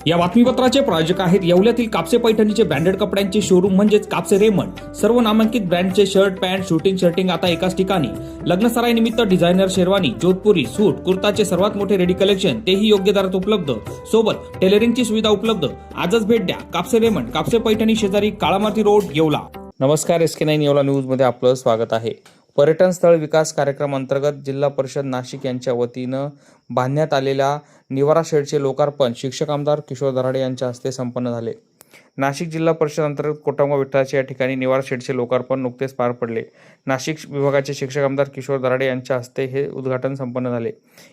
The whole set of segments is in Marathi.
या बातमीपत्राचे प्रायोजक आहेत येवल्यातील कापसे पैठणीचे ब्रँडेड कपड्यांचे शोरूम म्हणजेच कापसे रेमंड। सर्व नामांकित ब्रँडचे शर्ट, पॅन्ट, शर्टिंग आता एकाच ठिकाणी। लग्नसराई निमित्त डिझायनर शेरवानी, जोधपुरी, सूट, कुर्ताचे सर्वात मोठे रेडी कलेक्शन, तेही योग्य दरात उपलब्ध। सोबत टेलरिंगची सुविधा उपलब्ध। आजच भेट द्या कापसे रेमंड, कापसे पैठणी शेजारी काळामाती रोड, येवला। नमस्कार, SK9 येवला न्यूज मध्ये आपलं स्वागत आहे। पर्यटन स्थळ विकास कार्यक्रम अंतर्गत जिल्हा परिषद नाशिक यांच्या वतीनं बांधण्यात आलेल्या निवारा शेडचे लोकार्पण शिक्षक आमदार किशोर दराडे यांच्या हस्ते संपन्न झाले। नाशिक जिल्हा परिषद अंतर्गत कोटमगाव विठ्ठलाच्या या ठिकाणी निवारा शेडचे लोकार्पण नुकतेच पार पडले। नाशिक विभागाचे शिक्षक आमदार किशोर दराडे यांच्या हस्ते हे उद्घाटन संपन्न झाले।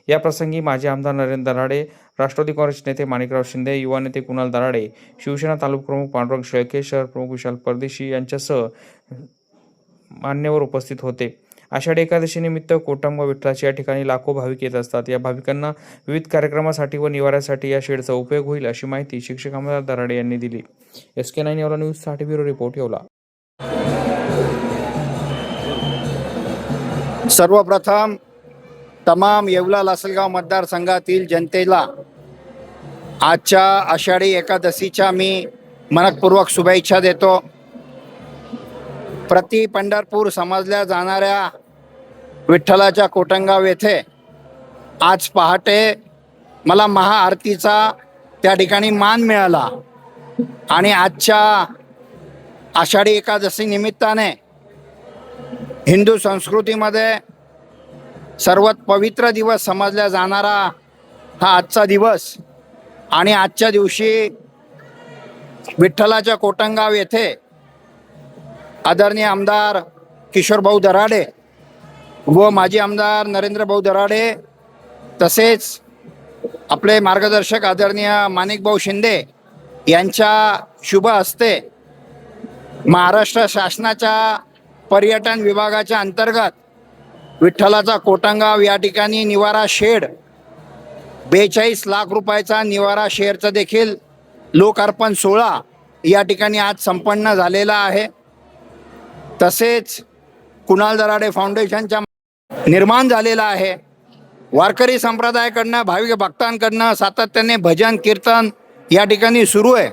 या प्रसंगी माजी आमदार नरेंद्र दराडे, राष्ट्रवादी काँग्रेस नेते माणिकराव शिंदे, युवा नेते कुणाल दराडे, शिवसेना तालुका प्रमुख पांडुरंग शेळके, शहर प्रमुख विशाल परदेशी यांच्यासह मान्यवर उपस्थित होते। आषाढी एकादशी निमित्त कोटमगाव विठ्ठलाच्या या ठिकाणी लाखो भाविक येत असतात। या भाविकांना विविध कार्यक्रमासाठी व निवाऱ्यासाठी या शेडचा उपयोग होईल अशी माहिती शिक्षक आमदार दराडे यांनी दिली। SK9 येवला न्यूज साठी ब्युरो रिपोर्ट, येवला। सर्वप्रथम तमाम येवला लासलगाव मतदारसंघातील जनतेला आजच्या आषाढी एकादशीच्या मी मनपूर्वक शुभेच्छा देतो। प्रति पंढरपूर समजल्या जाणाऱ्या विठ्ठलाच्या कोटमगाव येथे आज पहाटे मला महाआरतीचा त्या ठिकाणी मान मिळाला आणि आजच्या आषाढी एकादशी निमित्ताने हिंदू संस्कृतीमध्ये सर्वात पवित्र दिवस समजला जाणारा हा आजचा दिवस आणि आजच्या दिवशी विठ्ठलाच्या कोटमगाव येथे आदरणीय आमदार किशोर भाऊ दराडे व माजी आमदार नरेंद्र भाऊ दराडे तसेच आपले मार्गदर्शक आदरणीय माणिक भाऊ शिंदे यांच्या शुभ हस्ते महाराष्ट्र शासनाच्या पर्यटन विभागाच्या अंतर्गत विठ्ठलाचा कोटमगाव या ठिकाणी निवारा शेड 42 लाख रुपयाचा निवारा शेडचा देखील लोकार्पण सोहळा या ठिकाणी आज संपन्न झालेला आहे। तसेच कुणाल दराडे फाउंडेशनच्या निर्माण झालेला आहे। वारकरी संप्रदायाकडनं भाविक भक्तांकडनं सातत्याने भजन कीर्तन या ठिकाणी सुरू आहे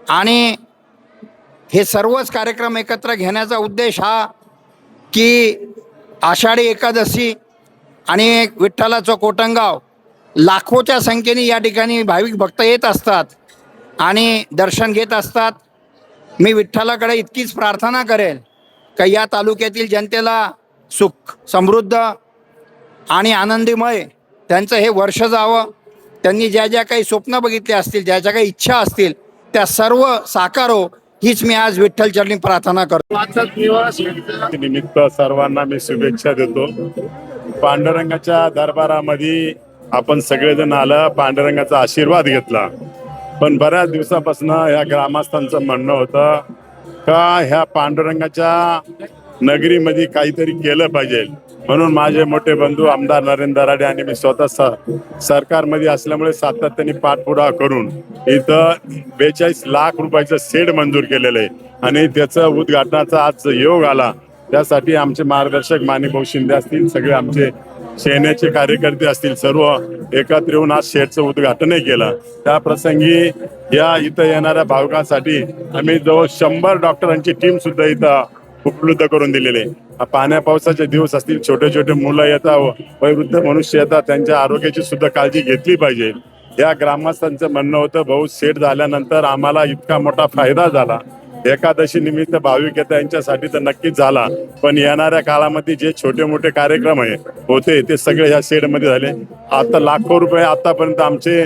आणि हे सर्वच कार्यक्रम एकत्र घेण्याचा उद्देश हा की आषाढी एकादशी आणि विठ्ठलाचं कोटमगाव लाखोच्या संख्येने या ठिकाणी भाविक भक्त येत असतात आणि दर्शन घेत असतात। मी विठ्ठलाकडे इतकीच प्रार्थना करेल का या तालुक्यातील जनतेला सुख समृद्ध आणि आनंदीमय त्यांचं हे वर्ष जावं। त्यांनी ज्या ज्या काही स्वप्न बघितले असतील, ज्या ज्या काही इच्छा असतील त्या सर्व साकारो हीच मी आज विठ्ठल चरणी प्रार्थना करतो। निमित्त सर्वांना मी शुभेच्छा देतो। पांडुरंगाच्या दरबारामध्ये आपण सगळेजण आलं, पांडुरंगाचा आशीर्वाद घेतला, पण बऱ्याच दिवसापासून या ग्रामस्थांचं म्हणणं होतं का ह्या पांडुरंगाच्या नगरीमध्ये काहीतरी केलं पाहिजे। म्हणून माझे मोठे बंधू आमदार नरेंद्र दराडे आणि मी स्वतः सरकारमध्ये असल्यामुळे सातत्याने पाठपुरावा करून इथं 42 लाख रुपयाचं शेड मंजूर केलेलं आहे आणि त्याचं उद्घाटनाचा आज योग आला। त्यासाठी आमचे मार्गदर्शक माणिक भाऊ शिंदे असतील, सगळे आमचे सेनेचे कार्यकर्ते असतील, सर्व एकत्र येऊन आज शेडचं उद्घाटनही केलं। त्या प्रसंगी या इथं येणाऱ्या भाविकांसाठी आम्ही जवळ 100 डॉक्टरांची टीम सुद्धा इथं उपलब्ध करून दिलेली आहे। पाण्या पावसाचे दिवस असतील, छोटे छोटे मुलं येतात, वयोवृद्ध मनुष्य येतात, त्यांच्या आरोग्याची सुद्धा काळजी घेतली पाहिजे। या ग्रामस्थांचं म्हणणं होतं भाऊ शेड झाल्यानंतर आम्हाला इतका मोठा फायदा झाला, एकादशी निमित्त भाविक येतात यांच्यासाठी तर नक्कीच झाला, पण येणाऱ्या काळामध्ये जे छोटे मोठे कार्यक्रम होते ते सगळे ह्या शेडमध्ये झाले। आता लाखो रुपये आतापर्यंत आमचे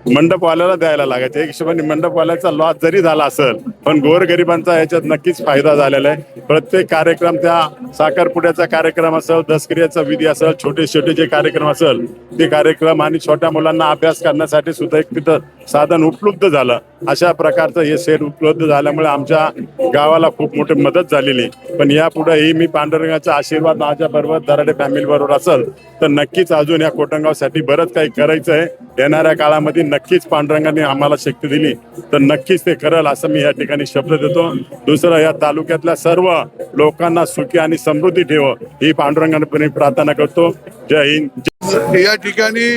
मंडपवाल्याला द्यायला लागायचे। एक हिशोबाने मंडपवाल्याचा लॉस जरी झाला असेल पण गोरगरिबांचा याच्यात नक्कीच फायदा झालेला आहे। प्रत्येक कार्यक्रम, त्या साखरपुड्याचा कार्यक्रम असेल, दसक्रियाचा विधी असेल, छोटे छोटे जे कार्यक्रम असेल ते कार्यक्रम आणि छोट्या मुलांना अभ्यास करण्यासाठी सुद्धा एक तिथं साधन उपलब्ध झालं। अशा प्रकारचं हे शेड उपलब्ध झाल्यामुळे आमच्या गावाला खूप मोठी मदत झालेली। पण यापुढेही मी पांडुरंगाचा आशीर्वाद माझ्या बरोबर दराडे फॅमिली बरोबर असेल तर नक्कीच अजून या कोटमगावसाठी बरंच काही करायचं आहे। येणाऱ्या काळामध्ये नक्कीच पांडुरंगाने आम्हाला शक्ती दिली तर नक्कीच ते करेल असं मी या ठिकाणी शब्द देतो। दुसरं, या तालुक्यातल्या सर्व लोकांना सुखी आणि समृद्धी ठेव ही पांडुरंगाने प्रार्थना करतो। जय हिंद। या ठिकाणी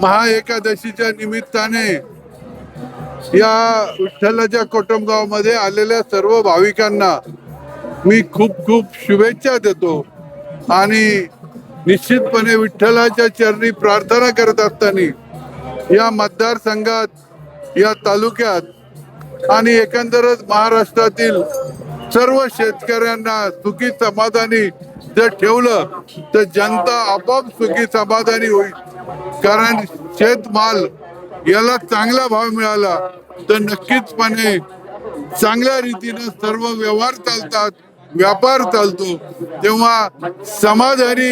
महाएकादशीच्या निमित्ताने या विठ्ठलाच्या कोटमगावमध्ये आलेल्या सर्व भाविकांना मी खूप खूप शुभेच्छा देतो आणि निश्चितपणे विठ्ठलाच्या चरणी प्रार्थना करत असताना या मतदारसंघात, या तालुक्यात आणि एकंदरच महाराष्ट्रातील सर्व शेतकऱ्यांना सुखी समाधानी जर ठेवलं तर जनता आपोआप सुखी समाधानी होईल. कारण शेतमाल याला चांगला भाव मिळाला तर नक्कीचपणे चांगल्या रीतीनं सर्व व्यवहार चालतात, व्यापार चालतो. तेव्हा समाधानी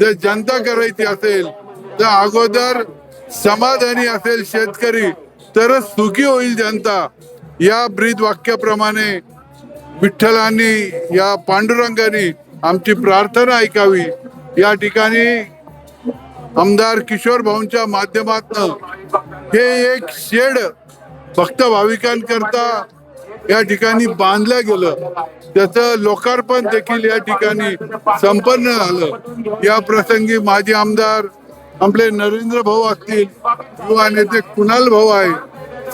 जर जनता करायची असेल तर अगोदर समाधानी असेल शेतकरी तरच सुखी होईल जनता. या ब्रीद वाक्याप्रमाणे विठ्ठलांनी, या पांडुरंगाने आमची प्रार्थना ऐकावी. या ठिकाणी आमदार किशोर भाऊंच्या माध्यमातून हे एक शेड भक्त भाविकांकरता या ठिकाणी बांधलं गेलं, त्याचं लोकार्पण देखील या ठिकाणी संपन्न झालं. या प्रसंगी माजी आमदार आपले नरेंद्र भाऊ असतील, युवा नेते कुणाल भाऊ आहे,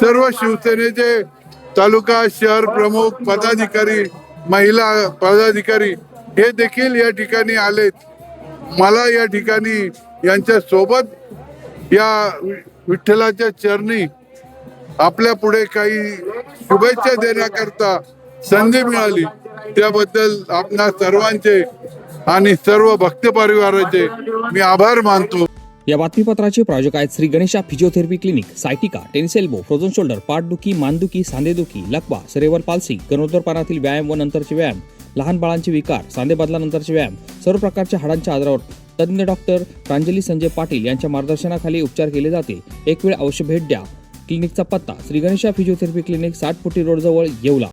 सर्व शिवसेनेचे तालुका शहर प्रमुख पदाधिकारी, महिला पदाधिकारी हे देखील या ठिकाणी आलेत. मला या ठिकाणी यांच्या सोबत या विठ्ठलाच्या चरणी आपल्या पुढे काही शुभेच्छा देण्याकरता संधी मिळाली, त्याबद्दल आपणा सर्वांचे आणि सर्व भक्त परिवाराचे मी आभार मानतो. या बातमीपत्राचे प्रायोजक आहेत Shri Ganesha physiotherapy clinic, sciatica, tennis elbow, frozen shoulder, पाठदुखी, मानदुखी, सांधेदुखी, लकवा, सेरेब्रल पाल्सी, गरोदरपणातील व्यायाम व नंतरचे व्यायाम, लहान बाळांचे विकार, सांधे बदलानंतरचे व्यायाम, सर्व प्रकारच्या हाडांच्या आजारावर तज्ञ डॉक्टर प्रांजली संजय पाटील यांच्या मार्गदर्शनाखाली उपचार केले जाते. एक वेळ अवश्य भेट द्या. क्लिनिकचा पत्ता श्री गणेशा फिजिओथेरपी क्लिनिक, 60 फुटी रोड जवळ, येवला.